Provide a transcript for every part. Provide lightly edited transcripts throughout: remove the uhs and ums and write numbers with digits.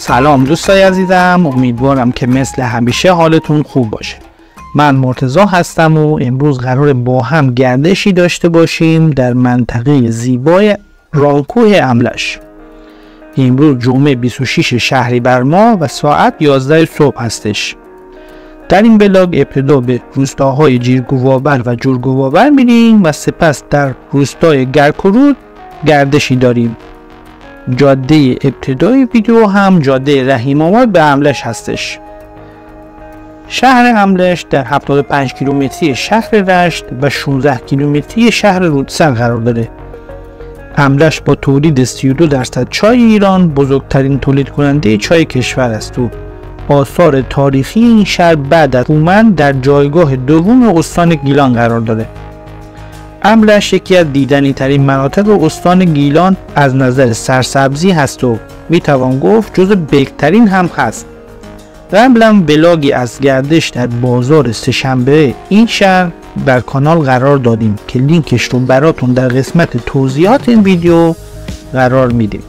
سلام دوستای عزیزم، امیدوارم که مثل همیشه حالتون خوب باشه. من مرتضی هستم و امروز قراره با هم گردشی داشته باشیم در منطقه زیبای رانکوه املش. امروز جمعه 26 شهریور ماه و ساعت 11 صبح هستش. در این ولاگ ابتدا به روستاهای جیرگوابر و جورگوابر میریم و سپس در روستای گرکورود گردشی داریم. جاده ابتدای ویدیو هم جاده رحیم آباد به املش هستش. شهر املش در 75 کیلومتری شهر رشت و 16 کیلومتری شهر رودسر قرار داره. املش با تولید 32% چای ایران بزرگترین تولید کننده چای کشور است و آثار تاریخی این شهر بعد از هومن در جایگاه دوم استان گیلان قرار داره. املش یکی از دیدنی ترین مناطق استان گیلان از نظر سرسبزی هست و میتوان گفت جز بهترین هم هست. قبلا ولاگی از گردش در بازار سه‌شنبه این شهر در کانال قرار دادیم که لینکش رو براتون در قسمت توضیحات این ویدیو قرار میدیم.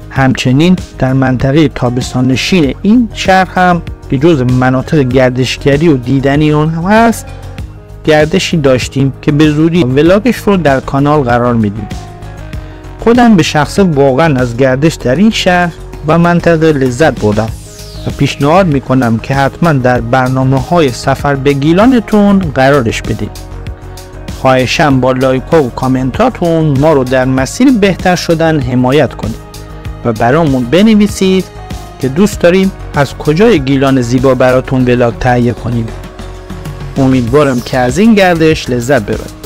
همچنین در منطقه تابستان نشین این شهر هم که جز مناطق گردشگری و دیدنی اون هم هست گردشی داشتیم که به زودی ولاگش رو در کانال قرار میدیم. خودم به شخص واقعا از گردش در این شهر و منطقه لذت بردم و پیشنهاد میکنم که حتما در برنامه‌های سفر به گیلانتون قرارش بدید. خواهشم با لایک ها و کامنتاتون ما رو در مسیر بهتر شدن حمایت کنید و برامون بنویسید که دوست داریم از کجای گیلان زیبا براتون ولاگ تهیه کنیم. امیدوارم که از این گردش لذت ببرید.